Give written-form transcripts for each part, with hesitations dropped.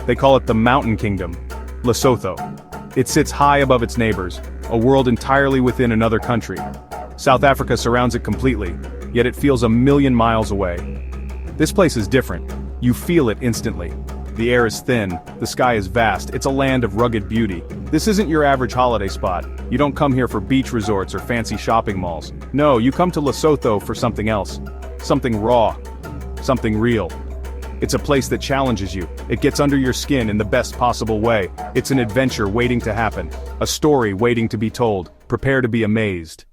They call it the Mountain Kingdom, Lesotho. It sits high above its neighbors, a world entirely within another country. South Africa surrounds it completely, yet it feels a million miles away. This place is different. You feel it instantly. The air is thin, the sky is vast, it's a land of rugged beauty. This isn't your average holiday spot. You don't come here for beach resorts or fancy shopping malls. No, you come to Lesotho for something else. Something raw. Something real. It's a place that challenges you. It gets under your skin in the best possible way. It's an adventure waiting to happen. A story waiting to be told. Prepare to be amazed.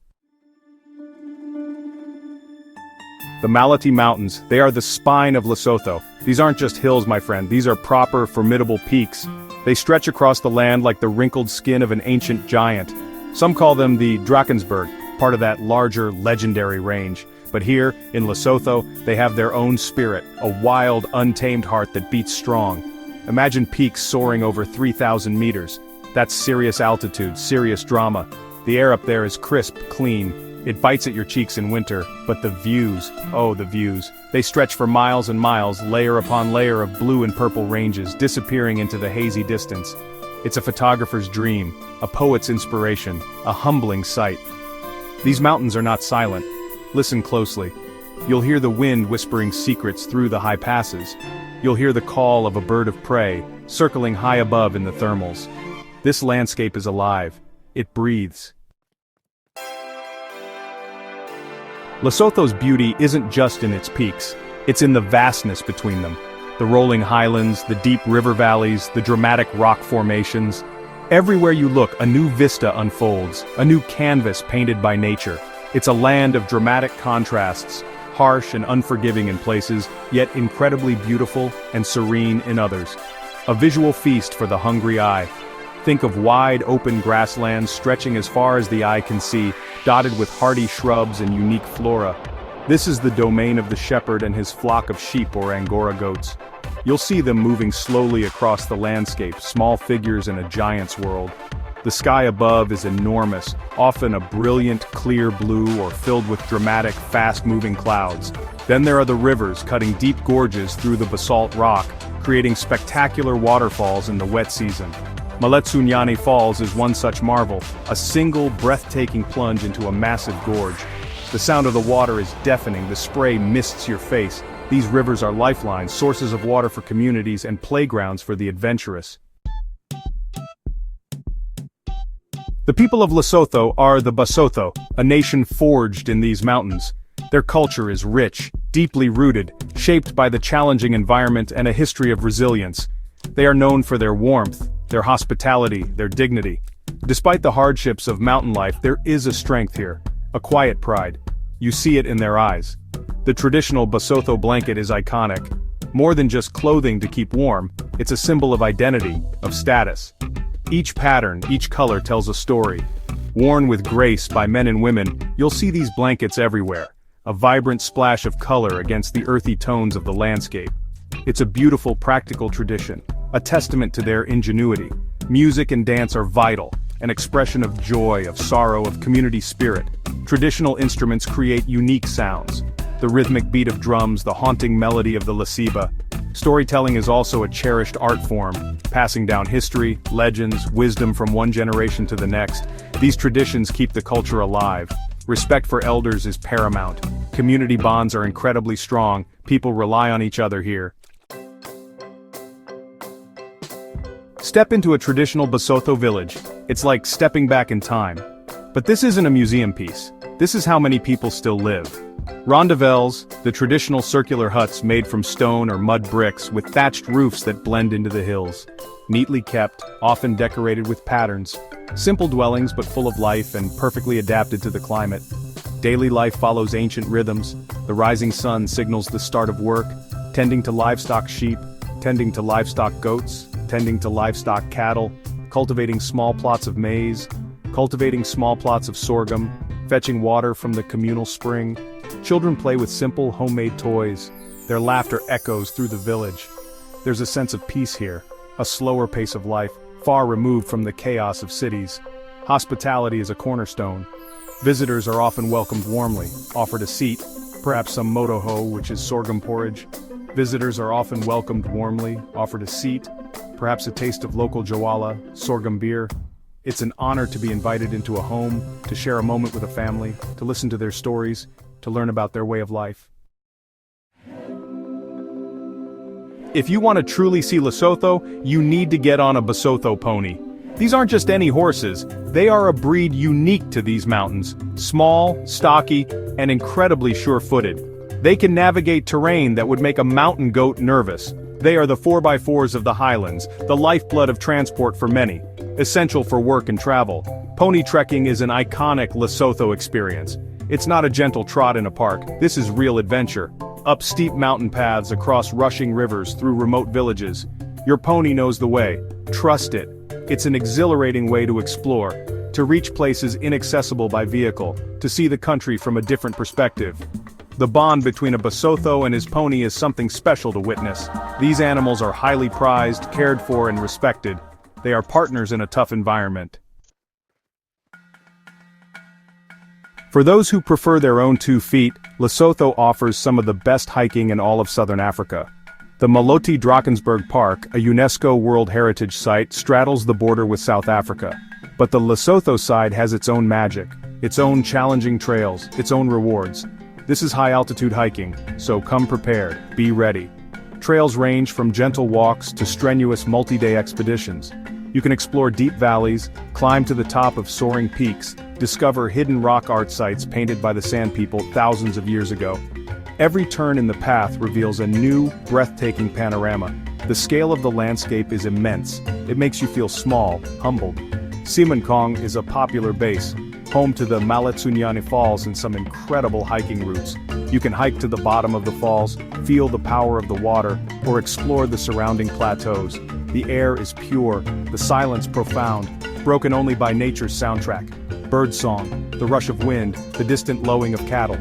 The Maloti Mountains, they are the spine of Lesotho. These aren't just hills, my friend, these are proper, formidable peaks. They stretch across the land like the wrinkled skin of an ancient giant. Some call them the Drakensberg, part of that larger, legendary range. But here, in Lesotho, they have their own spirit, a wild, untamed heart that beats strong. Imagine peaks soaring over 3,000 meters. That's serious altitude, serious drama. The air up there is crisp, clean. It bites at your cheeks in winter, but the views, oh the views. They stretch for miles and miles, layer upon layer of blue and purple ranges, disappearing into the hazy distance. It's a photographer's dream, a poet's inspiration, a humbling sight. These mountains are not silent. Listen closely. You'll hear the wind whispering secrets through the high passes. You'll hear the call of a bird of prey, circling high above in the thermals. This landscape is alive. It breathes. Lesotho's beauty isn't just in its peaks, it's in the vastness between them. The rolling highlands, the deep river valleys, the dramatic rock formations. Everywhere you look, a new vista unfolds, a new canvas painted by nature. It's a land of dramatic contrasts, harsh and unforgiving in places, yet incredibly beautiful and serene in others. A visual feast for the hungry eye. Think of wide open grasslands stretching as far as the eye can see, dotted with hardy shrubs and unique flora. This is the domain of the shepherd and his flock of sheep or Angora goats. You'll see them moving slowly across the landscape, small figures in a giant's world. The sky above is enormous, often a brilliant, clear blue or filled with dramatic, fast-moving clouds. Then there are the rivers cutting deep gorges through the basalt rock, creating spectacular waterfalls in the wet season. Maloti Falls is one such marvel, a single breathtaking plunge into a massive gorge. The sound of the water is deafening, the spray mists your face. These rivers are lifelines, sources of water for communities and playgrounds for the adventurous. The people of Lesotho are the Basotho, a nation forged in these mountains. Their culture is rich, deeply rooted, shaped by the challenging environment and a history of resilience. They are known for their warmth, their hospitality, their dignity. Despite the hardships of mountain life, there is a strength here, a quiet pride. You see it in their eyes. The traditional Basotho blanket is iconic. More than just clothing to keep warm, it's a symbol of identity, of status. Each pattern, each color tells a story. Worn with grace by men and women, you'll see these blankets everywhere, a vibrant splash of color against the earthy tones of the landscape. It's a beautiful, practical tradition, a testament to their ingenuity. Music and dance are vital, an expression of joy, of sorrow, of community spirit. Traditional instruments create unique sounds. The rhythmic beat of drums, the haunting melody of the lasiba. Storytelling is also a cherished art form, passing down history, legends, wisdom from one generation to the next. These traditions keep the culture alive. Respect for elders is paramount. Community bonds are incredibly strong. People rely on each other here. Step into a traditional Basotho village. It's like stepping back in time. But this isn't a museum piece. This is how many people still live. Rondavels, the traditional circular huts made from stone or mud bricks with thatched roofs that blend into the hills. Neatly kept, often decorated with patterns. Simple dwellings but full of life and perfectly adapted to the climate. Daily life follows ancient rhythms. The rising sun signals the start of work, tending to livestock sheep, tending to livestock goats, tending to livestock cattle, cultivating small plots of maize, cultivating small plots of sorghum, fetching water from the communal spring. Children play with simple homemade toys. Their laughter echoes through the village. There's a sense of peace here, a slower pace of life, far removed from the chaos of cities. Hospitality is a cornerstone. Visitors are often welcomed warmly, offered a seat, perhaps some motoho, which is sorghum porridge. Visitors are often welcomed warmly, offered a seat, perhaps a taste of local jawala, sorghum beer. It's an honor to be invited into a home, to share a moment with a family, to listen to their stories, to learn about their way of life. If you want to truly see Lesotho, you need to get on a Basotho pony. These aren't just any horses, they are a breed unique to these mountains, small, stocky, and incredibly sure-footed. They can navigate terrain that would make a mountain goat nervous. They are the 4x4s of the highlands, the lifeblood of transport for many, essential for work and travel. Pony trekking is an iconic Lesotho experience. It's not a gentle trot in a park, this is real adventure. Up steep mountain paths, across rushing rivers, through remote villages. Your pony knows the way. Trust it. It's an exhilarating way to explore, to reach places inaccessible by vehicle, to see the country from a different perspective. The bond between a Basotho and his pony is something special to witness. These animals are highly prized, cared for, and respected. They are partners in a tough environment. For those who prefer their own 2 feet, Lesotho offers some of the best hiking in all of southern Africa. The Maloti Mountains Park, a UNESCO World Heritage Site, straddles the border with South Africa. But the Lesotho side has its own magic, its own challenging trails, its own rewards. This is high-altitude hiking, so come prepared, be ready. Trails range from gentle walks to strenuous multi-day expeditions. You can explore deep valleys, climb to the top of soaring peaks, discover hidden rock art sites painted by the Sand People thousands of years ago. Every turn in the path reveals a new, breathtaking panorama. The scale of the landscape is immense. It makes you feel small, humbled. Simancong is a popular base, home to the Maloti Falls and some incredible hiking routes. You can hike to the bottom of the falls, feel the power of the water, or explore the surrounding plateaus. The air is pure, the silence profound, broken only by nature's soundtrack. Birdsong, the rush of wind, the distant lowing of cattle.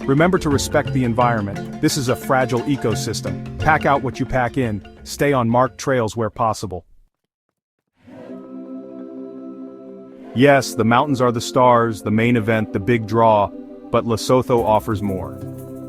Remember to respect the environment. This is a fragile ecosystem. Pack out what you pack in. Stay on marked trails where possible. Yes, the mountains are the stars, the main event, the big draw, but Lesotho offers more.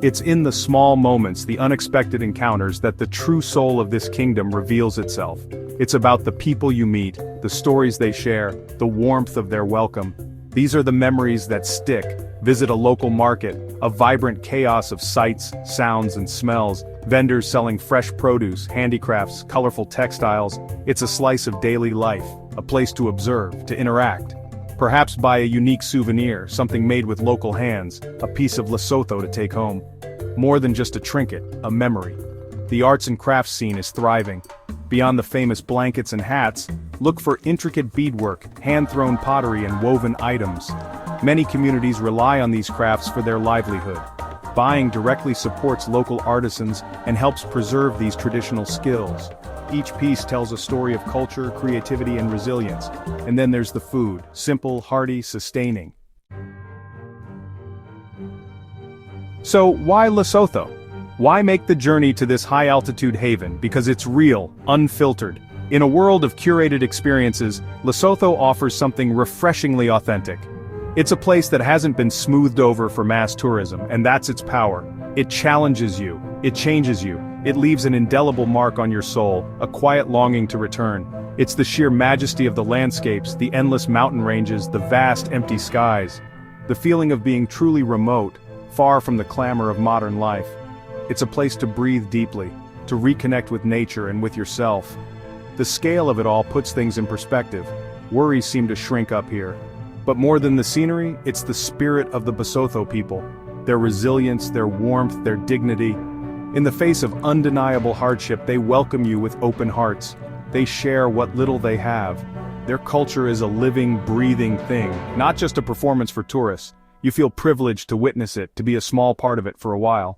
It's in the small moments, the unexpected encounters, that the true soul of this kingdom reveals itself. It's about the people you meet, the stories they share, the warmth of their welcome. These are the memories that stick. Visit a local market, a vibrant chaos of sights, sounds, and smells, vendors selling fresh produce, handicrafts, colorful textiles. It's a slice of daily life, a place to observe, to interact. Perhaps buy a unique souvenir, something made with local hands, a piece of Lesotho to take home. More than just a trinket, a memory. The arts and crafts scene is thriving. Beyond the famous blankets and hats, look for intricate beadwork, hand-thrown pottery, and woven items. Many communities rely on these crafts for their livelihood. Buying directly supports local artisans and helps preserve these traditional skills. Each piece tells a story of culture, creativity, and resilience. And then there's the food, simple, hearty, sustaining. So why Lesotho? Why make the journey to this high-altitude haven? Because it's real, unfiltered. In a world of curated experiences, Lesotho offers something refreshingly authentic. It's a place that hasn't been smoothed over for mass tourism, and that's its power. It challenges you, it changes you, it leaves an indelible mark on your soul, a quiet longing to return. It's the sheer majesty of the landscapes, the endless mountain ranges, the vast empty skies. The feeling of being truly remote, far from the clamor of modern life. It's a place to breathe deeply, to reconnect with nature and with yourself. The scale of it all puts things in perspective. Worries seem to shrink up here. But more than the scenery, it's the spirit of the Basotho people. Their resilience, their warmth, their dignity. In the face of undeniable hardship, they welcome you with open hearts. They share what little they have. Their culture is a living, breathing thing, not just a performance for tourists. You feel privileged to witness it, to be a small part of it for a while.